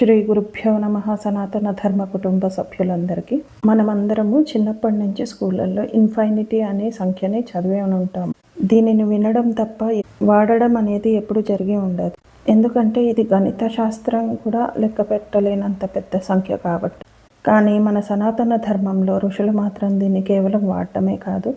శ్రీ గురుభ్యో నమః. సనాతన ధర్మ కుటుంబ సభ్యులందరికీ మనమందరము చిన్నప్పటి నుంచి స్కూళ్ళల్లో ఇన్ఫైనిటీ అనే సంఖ్యని చదివే ఉంటాం. దీనిని వినడం తప్ప వాడడం అనేది ఎప్పుడు జరిగి ఉండదు. ఎందుకంటే ఇది గణిత శాస్త్రం కూడా లెక్క పెట్టలేనంత పెద్ద సంఖ్య కాబట్టి. కానీ మన సనాతన ధర్మంలో ఋషులు మాత్రం దీన్ని కేవలం వాడటమే కాదు,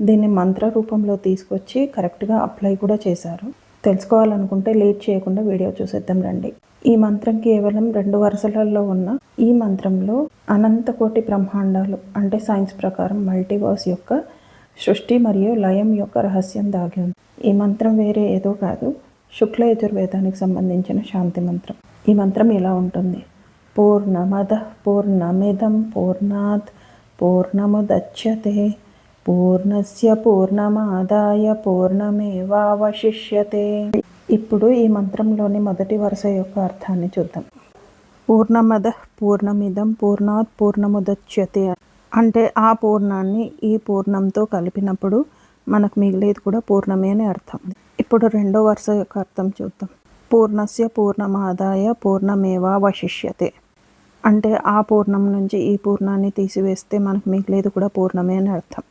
దీన్ని మంత్ర రూపంలో తీసుకొచ్చి కరెక్ట్గా అప్లై కూడా చేశారు. తెలుసుకోవాలనుకుంటే లేట్ చేయకుండా వీడియో చూసేద్దాం రండి. ఈ మంత్రం కేవలం 2 వరుసలలో ఉన్న ఈ మంత్రంలో అనంత కోటి బ్రహ్మాండాలు అంటే సైన్స్ ప్రకారం మల్టీవర్స్ యొక్క సృష్టి మరియు లయం యొక్క రహస్యం దాగి ఉంది. ఈ మంత్రం వేరే ఏదో కాదు, శుక్ల యజుర్వేదానికి సంబంధించిన శాంతి మంత్రం. ఈ మంత్రం ఇలా ఉంటుంది: పూర్ణమదః పూర్ణమిదం పూర్ణాత్ పూర్ణముదచ్యతే పూర్ణస్య పూర్ణమాదాయ పూర్ణమేవావశిష్యతే. ఇప్పుడు ఈ మంత్రంలోని మొదటి వరుస యొక్క అర్థాన్ని చూద్దాం. పూర్ణమదః పూర్ణమిదం పూర్ణాత్ పూర్ణముదచ్యతే అంటే ఆ పూర్ణాన్ని ఈ పూర్ణంతో కలిపినప్పుడు మనకు మిగిలేది కూడా పూర్ణమే అని అర్థం. ఇప్పుడు రెండో వరుస యొక్క అర్థం చూద్దాం. పూర్ణస్య పూర్ణమాదాయ పూర్ణమేవావశిష్యతే అంటే ఆ పూర్ణం నుంచి ఈ పూర్ణాన్ని తీసివేస్తే మనకు మిగిలేది కూడా పూర్ణమే అని అర్థం.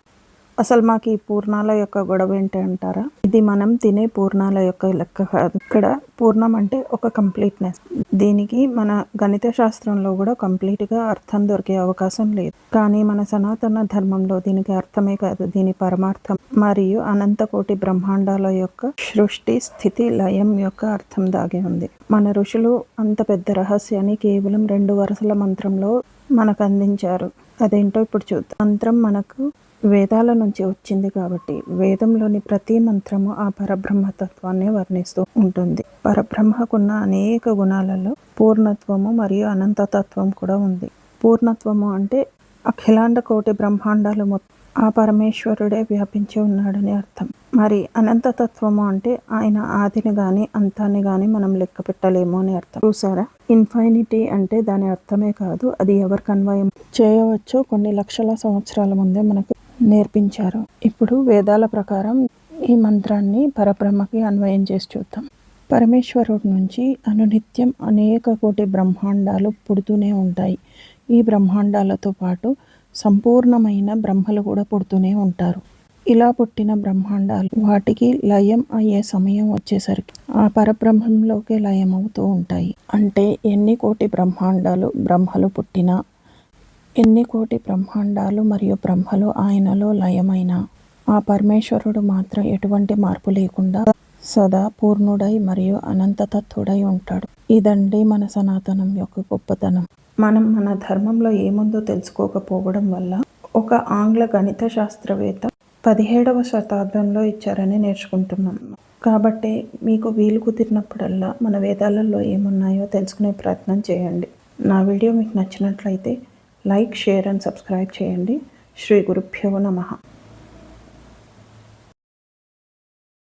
అసలు మాకు ఈ పూర్ణాల యొక్క గొడవ ఏంటి అంటారా? ఇది మనం తినే పూర్ణాల యొక్క లెక్క కాదు. ఇక్కడ పూర్ణం అంటే ఒక కంప్లీట్నెస్. దీనికి మన గణిత శాస్త్రంలో కూడా కంప్లీట్గా అర్థం దొరికే అవకాశం లేదు. కానీ మన సనాతన ధర్మంలో దీనికి అర్థమే కాదు, దీని పరమార్థం మరియు అనంత కోటి బ్రహ్మాండాల యొక్క సృష్టి స్థితి లయం యొక్క అర్థం దాగి ఉంది. మన ఋషులు అంత పెద్ద రహస్యాన్ని కేవలం 2 వరుసల మంత్రంలో మనకు అందించారు. అదేంటో ఇప్పుడు చూద్దాం. మంత్రం మనకు వేదాల నుంచి వచ్చింది కాబట్టి వేదంలోని ప్రతి మంత్రము ఆ పరబ్రహ్మతత్వాన్ని వర్ణిస్తూ ఉంటుంది. పరబ్రహ్మకున్న అనేక గుణాలలో పూర్ణత్వము మరియు అనంతతత్వం కూడా ఉంది. పూర్ణత్వము అంటే అఖిలాండ కోటి బ్రహ్మాండాలు మొత్తం ఆ పరమేశ్వరుడే వ్యాపించి ఉన్నాడని అర్థం. మరి అనంతతత్వము అంటే ఆయన ఆదిని కానీ అంతాన్ని కానీ మనం లెక్క పెట్టలేము అని అర్థం. చూసారా, ఇన్ఫైనిటీ అంటే దాని అర్థమే కాదు, అది ఎవరికి అన్వయం చేయవచ్చో కొన్ని లక్షల సంవత్సరాల ముందే మనకు నేర్పించారు. ఇప్పుడు వేదాల ప్రకారం ఈ మంత్రాన్ని పరబ్రహ్మకి అన్వయం చేసి చూద్దాం. పరమేశ్వరుడి నుంచి అనునిత్యం అనేక కోటి బ్రహ్మాండాలు పుడుతూనే ఉంటాయి. ఈ బ్రహ్మాండాలతో పాటు సంపూర్ణమైన బ్రహ్మలు కూడా పుడుతూనే ఉంటారు. ఇలా పుట్టిన బ్రహ్మాండాలు వాటికి లయం అయ్యే సమయం వచ్చేసరికి ఆ పరబ్రహ్మంలోకే లయం అవుతూ ఉంటాయి. అంటే ఎన్ని కోటి బ్రహ్మాండాలు బ్రహ్మలు పుట్టినా, ఎన్ని కోటి బ్రహ్మాండాలు మరియు బ్రహ్మలు ఆయనలో లయమైన ఆ పరమేశ్వరుడు మాత్రం ఎటువంటి మార్పు లేకుండా సదా పూర్ణుడై మరియు అనంతతత్వుడై ఉంటాడు. ఇదండి మన సనాతనం యొక్క గొప్పతనం. మనం మన ధర్మంలో ఏముందో తెలుసుకోకపోవడం వల్ల ఒక ఆంగ్ల గణిత శాస్త్రవేత్త 17వ శతాబ్దంలో ఇచ్చారని నేర్చుకుంటున్నాం. కాబట్టి మీకు వీలు కుదిరినప్పుడల్లా మన వేదాలలో ఏమున్నాయో తెలుసుకునే ప్రయత్నం చేయండి. నా వీడియో మీకు నచ్చినట్లయితే లైక్, షేర్ అండ్ సబ్స్క్రైబ్ చేయండి. శ్రీ గురుభ్యో నమః.